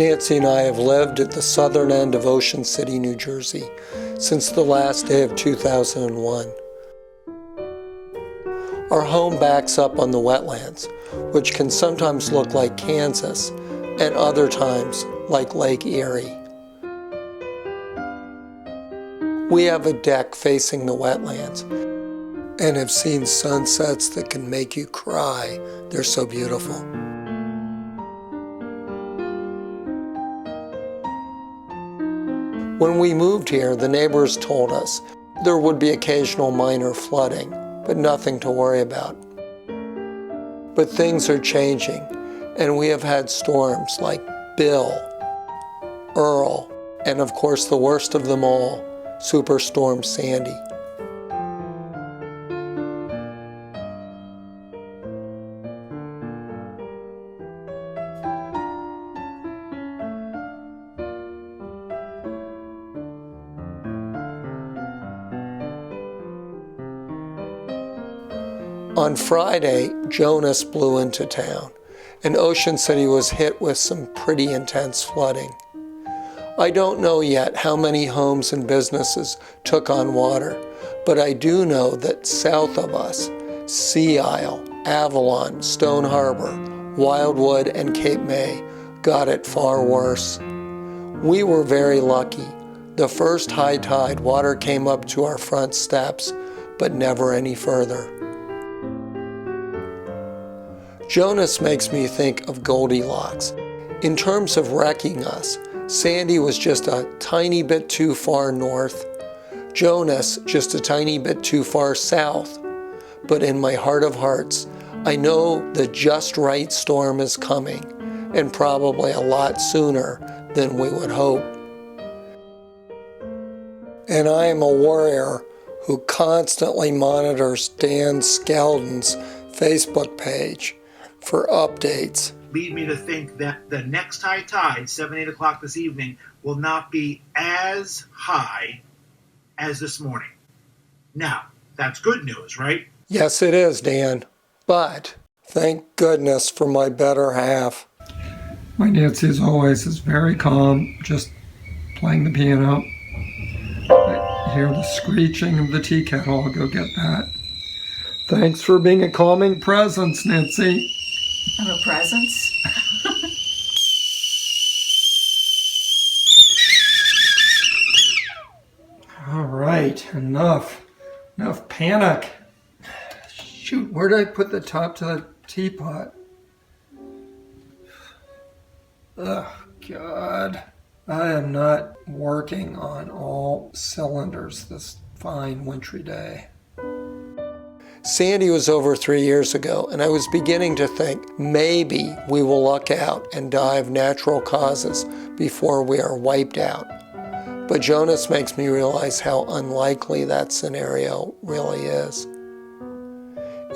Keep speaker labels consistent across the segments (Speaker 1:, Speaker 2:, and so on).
Speaker 1: Nancy and I have lived at the southern end of Ocean City, New Jersey, since the last day of 2001. Our home backs up on the wetlands, which can sometimes look like Kansas and other times like Lake Erie. We have a deck facing the wetlands and have seen sunsets that can make you cry. They're so beautiful. When we moved here, the neighbors told us there would be occasional minor flooding, but nothing to worry about. But things are changing, and we have had storms like Bill, Earl, and of course the worst of them all, Superstorm Sandy. On Friday, Jonas blew into town, and Ocean City was hit with some pretty intense flooding. I don't know yet how many homes and businesses took on water, but I do know that south of us, Sea Isle, Avalon, Stone Harbor, Wildwood, and Cape May got it far worse. We were very lucky. The first high tide, water came up to our front steps, but never any further. Jonas makes me think of Goldilocks. In terms of wrecking us, Sandy was just a tiny bit too far north, Jonas just a tiny bit too far south. But in my heart of hearts, I know the just right storm is coming, and probably a lot sooner than we would hope. And I am a warrior who constantly monitors Dan Skeldon's Facebook page for updates.
Speaker 2: Lead me to think that the next high tide, 7, 8 o'clock this evening, will not be as high as this morning. Now, that's good news, right?
Speaker 1: Yes, it is, Dan. But thank goodness for my better half.
Speaker 3: My Nancy, as always, is very calm, just playing the piano. I hear the screeching of the tea kettle. I'll go get that. Thanks for being a calming presence, Nancy.
Speaker 4: Of a presence?
Speaker 3: All right, enough panic. Shoot, where did I put the top to the teapot? Oh, God. I am not working on all cylinders this fine wintry day.
Speaker 1: Sandy was over 3 years ago, and I was beginning to think maybe we will luck out and die of natural causes before we are wiped out. But Jonas makes me realize how unlikely that scenario really is.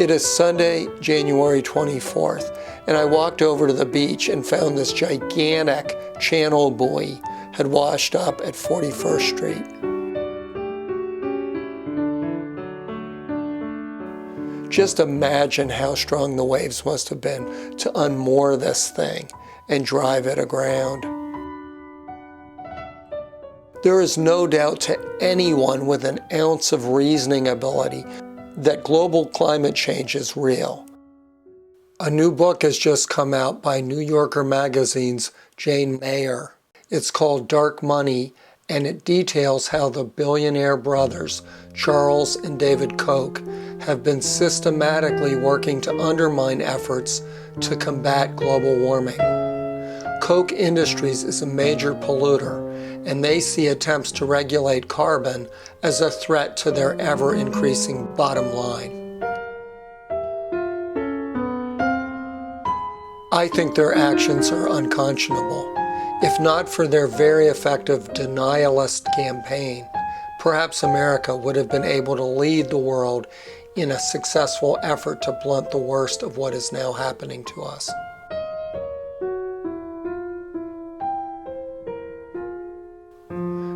Speaker 1: It is Sunday, January 24th, and I walked over to the beach and found this gigantic channel buoy had washed up at 41st Street. Just imagine how strong the waves must have been to unmoor this thing and drive it aground. There is no doubt to anyone with an ounce of reasoning ability that global climate change is real. A new book has just come out by New Yorker Magazine's Jane Mayer. It's called Dark Money, and it details how the billionaire brothers, Charles and David Koch, have been systematically working to undermine efforts to combat global warming. Koch Industries is a major polluter, and they see attempts to regulate carbon as a threat to their ever-increasing bottom line. I think their actions are unconscionable. If not for their very effective denialist campaign, perhaps America would have been able to lead the world in a successful effort to blunt the worst of what is now happening to us.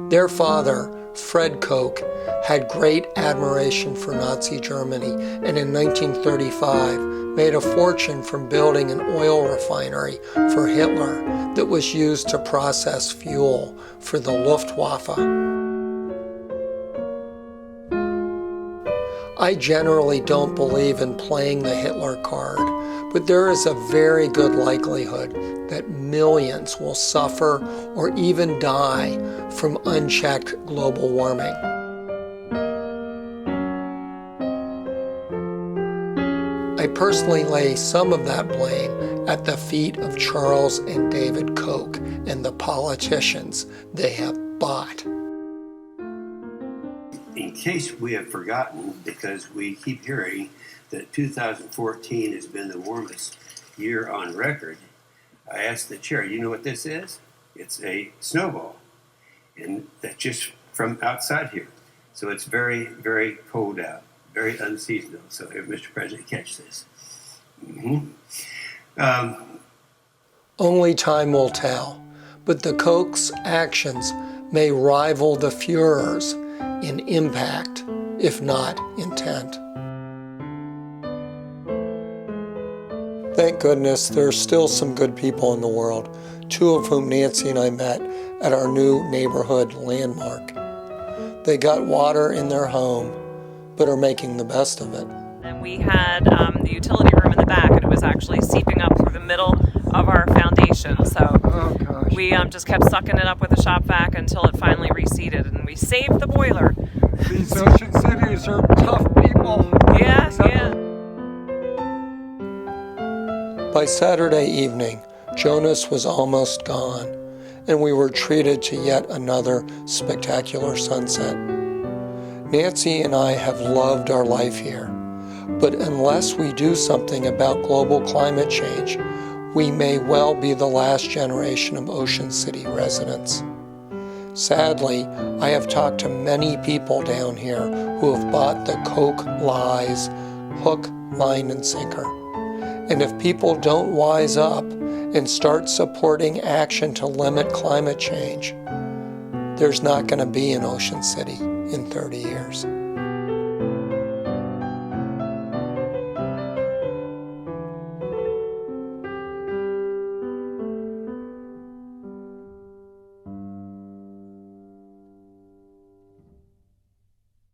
Speaker 1: Their father, Fred Koch, had great admiration for Nazi Germany and in 1935 made a fortune from building an oil refinery for Hitler that was used to process fuel for the Luftwaffe. I generally don't believe in playing the Hitler card, but there is a very good likelihood that millions will suffer or even die from unchecked global warming. I personally lay some of that blame at the feet of Charles and David Koch and the politicians they have bought.
Speaker 5: In case we have forgotten, because we keep hearing that 2014 has been the warmest year on record, I asked the chair, you know what this is? It's a snowball. And that's just from outside here. So it's very, very cold out, very unseasonal. So here, Mr. President, catch this.
Speaker 1: Only time will tell, but the Koch's actions may rival the Führer's in impact, if not intent. Thank goodness there's still some good people in the world, two of whom Nancy and I met at our new neighborhood landmark. They got water in their home, but are making the best of it.
Speaker 6: And we had the utility room in the back, and it was actually seeping up through the middle of our foundation. So we just kept sucking it up with a shop vac until it finally reseated, and we saved the boiler.
Speaker 3: These ocean cities are tough people.
Speaker 6: Yeah, yeah.
Speaker 1: By Saturday evening, Jonas was almost gone, and we were treated to yet another spectacular sunset. Nancy and I have loved our life here, but unless we do something about global climate change, we may well be the last generation of Ocean City residents. Sadly, I have talked to many people down here who have bought the Koch lies hook, line, and sinker. And if people don't wise up and start supporting action to limit climate change, there's not going to be an Ocean City in 30 years.